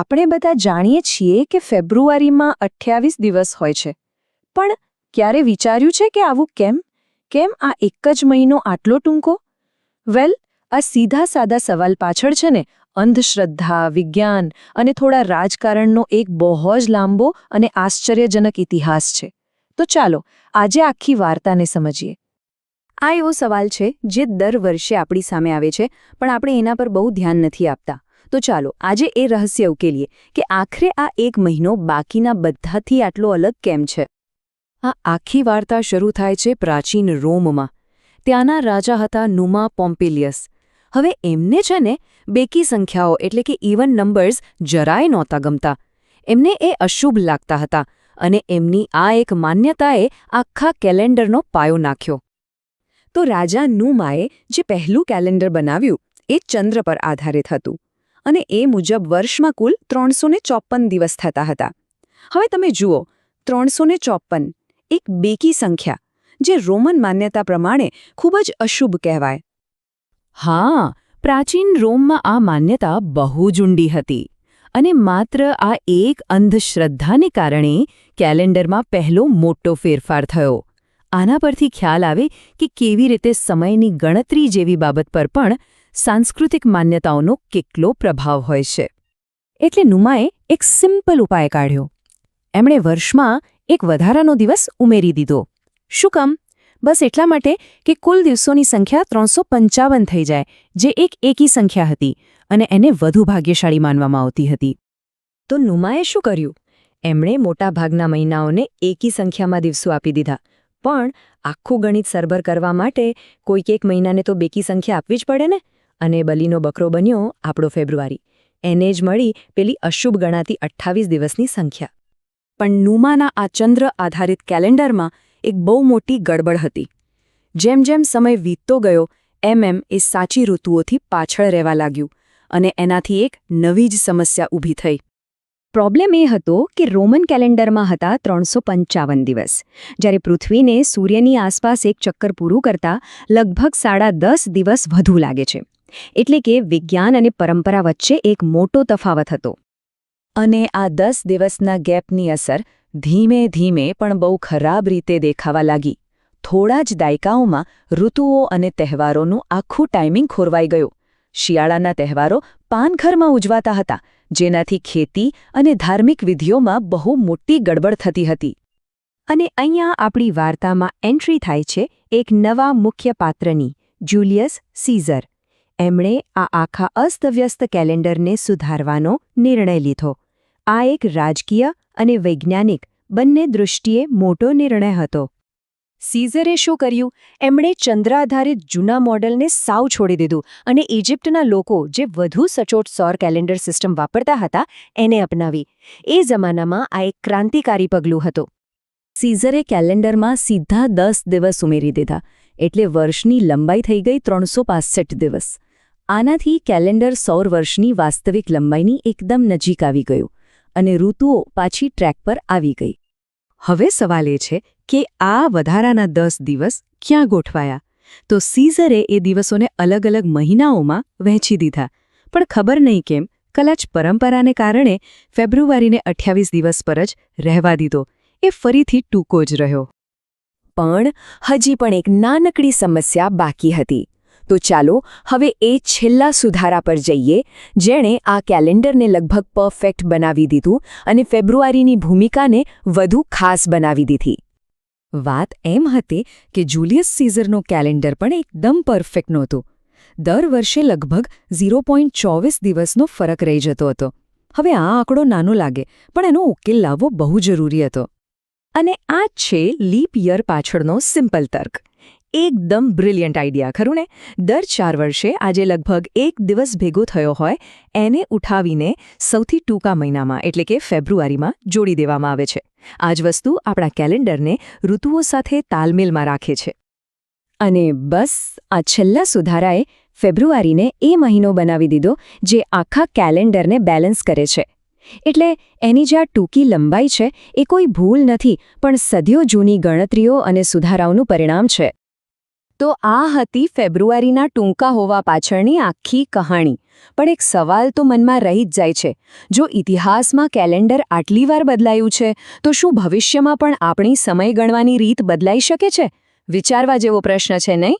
આપણે બધા જાણીએ છીએ કે ફેબ્રુઆરીમાં 28 દિવસ હોય છે, પણ ક્યારે વિચાર્યું છે કે આવું કેમ? કેમ આ એક જ મહિનો આટલો ટૂંકો? વેલ, આ સીધા સાદા સવાલ પાછળ છે ને અંધશ્રદ્ધા, વિજ્ઞાન અને થોડા રાજકારણનો એક બહુ જ લાંબો અને આશ્ચર્યજનક ઇતિહાસ છે. તો ચાલો આજે આખી વાર્તાને સમજીએ. આ એવો સવાલ છે જે દર વર્ષે આપણી સામે આવે છે, પણ આપણે એના પર બહુ ધ્યાન નથી આપતા. તો ચાલો આજે એ રહસ્ય ઉકેલીએ કે આખરે આ એક મહિનો બાકીના બધાથી આટલો અલગ કેમ છે. આ આખી વાર્તા શરૂ થાય છે પ્રાચીન રોમમાં. ત્યાંના રાજા હતા નુમા પોમ્પિલિયસ. હવે એમને છે ને બેકી સંખ્યાઓ એટલે કે ઇવન નંબર્સ જરાય નહોતા ગમતા. એમને એ અશુભ લાગતા હતા અને એમની આ એક માન્યતાએ આખા કેલેન્ડરનો પાયો નાખ્યો. તો રાજા નુમાએ જે પહેલું કેલેન્ડર બનાવ્યું એ ચંદ્ર પર આધારિત હતું અને એ મુજબ વર્ષમાં કુલ 354 દિવસ થતા હતા. હવે તમે જુઓ, 354 એક બેકી સંખ્યા જે રોમન માન્યતા પ્રમાણે ખૂબ જ અશુભ કહેવાય. હા, પ્રાચીન રોમમાં આ માન્યતા બહુ જ ઊંડી હતી અને માત્ર આ એક અંધશ્રદ્ધાને કારણે કેલેન્ડરમાં પહેલો મોટો ફેરફાર થયો. આના પરથી ખ્યાલ આવે કે કેવી રીતે સમયની ગણતરી જેવી બાબત પર પણ સાંસ્કૃતિક માન્યતાઓનો કેટલો પ્રભાવ હોય છે. એટલે નુમાએ એક સિમ્પલ ઉપાય કાઢ્યો. એમણે વર્ષમાં એક વધારાનો દિવસ ઉમેરી દીધો. શું કામ? બસ એટલા માટે કે કુલ દિવસોની સંખ્યા 355 થઈ જાય, જે એક એકી સંખ્યા હતી અને એને વધુ ભાગ્યશાળી માનવામાં આવતી હતી. તો નુમાએ શું કર્યું? એમણે મોટાભાગના મહિનાઓને એકી સંખ્યામાં દિવસો આપી દીધા. પણ આખું ગણિત સરભર કરવા માટે કોઈક એક મહિનાને તો બેકી સંખ્યા આપવી જ પડે ને. અને બલીનો બકરો બન્યો આપણો ફેબ્રુઆરી. એને જ મળી પેલી અશુભ ગણાતી 28 દિવસની સંખ્યા. પણ નુમાના આ ચંદ્ર આધારિત કેલેન્ડરમાં એક બહુ મોટી ગડબડ હતી. જેમ જેમ સમય વીતતો ગયો એમ એ સાચી ઋતુઓથી પાછળ રહેવા લાગ્યું અને એનાથી એક નવી જ સમસ્યા ઊભી થઈ. પ્રોબ્લેમ એ હતો કે રોમન કેલેન્ડરમાં હતા 355 દિવસ, જ્યારે પૃથ્વીને સૂર્યની આસપાસ એક ચક્કર પૂરું કરતા લગભગ 10.5 દિવસ વધુ લાગે છે. એટલે કે વિજ્ઞાન અને પરંપરા વચ્ચે એક મોટો તફાવત હતો. અને આ 10 દિવસના ગેપની અસર ધીમે ધીમે પણ બહુ ખરાબ રીતે દેખાવા લાગી. થોડા જ દાયકાઓમાં ઋતુઓ અને તહેવારોનું આખું ટાઈમિંગ ખોરવાઈ ગયું. શિયાળાના તહેવારો પાનખરમાં ઉજવાતા હતા, જેનાથી ખેતી અને ધાર્મિક વિધિઓમાં બહુ મોટી ગડબડ થતી હતી. અને અહીંયા આપણી વાર્તામાં એન્ટ્રી થાય છે એક નવા મુખ્ય પાત્રની, જુલિયસ સીઝર. એમણે આ આખા અસ્તવ્યસ્ત કેલેન્ડરને સુધારવાનો નિર્ણય લીધો. આ એક રાજકીય અને વૈજ્ઞાનિક બંને દૃષ્ટિએ મોટો નિર્ણય હતો. સીઝરે શું કર્યું? એમણે ચંદ્ર આધારિત જૂના મોડેલને સાવ છોડી દીધું અને ઇજિપ્તના લોકો જે વધુ સચોટ સૌર કેલેન્ડર સિસ્ટમ વાપરતા હતા એને અપનાવી. એ જમાનામાં આ એક ક્રાંતિકારી પગલું હતું. સીઝરે કેલેન્ડરમાં સીધા 10 દિવસ ઉમેરી દીધા, એટલે વર્ષની લંબાઈ થઈ ગઈ 365 દિવસ. આનાથી કેલેન્ડર સૌર વર્ષની વાસ્તવિક લંબાઈની એકદમ નજીક આવી ગયું અને ઋતુઓ પાછી ટ્રેક પર આવી ગઈ. હવે સવાલ એ છે કે આ વધારાના 10 દિવસ ક્યાં ગોઠવાયા? તો સીઝરે એ દિવસોને અલગ અલગ મહિનાઓમાં વહેંચી દીધા. પણ ખબર નહીં કેમ, કદાચ પરંપરાને કારણે ફેબ્રુઆરીને 28 દિવસ પર જ રહેવા દીધો. એ ફરીથી ટૂંકો જ રહ્યો. પણ હજી પણ એક નાનકડી સમસ્યા બાકી હતી. તો ચાલો હવે એ છેલ્લા સુધારા પર જઈએ, જેણે આ કેલેન્ડરને લગભગ પરફેક્ટ બનાવી દીધું અને ફેબ્રુઆરીની ભૂમિકાને વધુ ખાસ બનાવી દીધી. વાત એમ હતી કે જુલિયસ સીઝરનો કેલેન્ડર પણ એકદમ પરફેક્ટ નહોતું. દર વર્ષે લગભગ 0.24 દિવસનો ફરક રહી જતો હતો. હવે આ આંકડો નાનો લાગે, પણ એનો ઉકેલ લાવવો બહુ જરૂરી હતો. અને આ છે લીપ યર પાછળનો સિમ્પલ તર્ક. એકદમ બ્રિલિયન્ટ આઈડિયા, ખરું ને? દર 4 વર્ષે આજે લગભગ એક દિવસ ભેગો થયો હોય એને ઉઠાવીને સૌથી ટૂંકા મહિનામાં એટલે કે ફેબ્રુઆરીમાં જોડી દેવામાં આવે છે. આ જ વસ્તુ આપણા કેલેન્ડરને ઋતુઓ સાથે તાલમેલમાં રાખે છે. અને બસ આ છેલ્લા સુધારાએ ફેબ્રુઆરીને એ મહિનો બનાવી દીધો જે આખા કેલેન્ડરને બેલેન્સ કરે છે. એટલે એની જે આ ટૂંકી લંબાઈ છે એ કોઈ ભૂલ નથી, પણ સદીઓ જૂની ગણતરીઓ અને સુધારાઓનું પરિણામ છે. તો આ હતી ફેબ્રુઆરીના ટૂંકા હોવા પાછળની આખી કહાણી. પણ એક સવાલ તો મનમાં રહી જ જાય છે. જો ઇતિહાસમાં કેલેન્ડર આટલી વાર બદલાયું છે, તો શું ભવિષ્યમાં પણ આપણી સમય ગણવાની રીત બદલાઈ શકે છે? વિચારવા જેવો પ્રશ્ન છે, નહીં?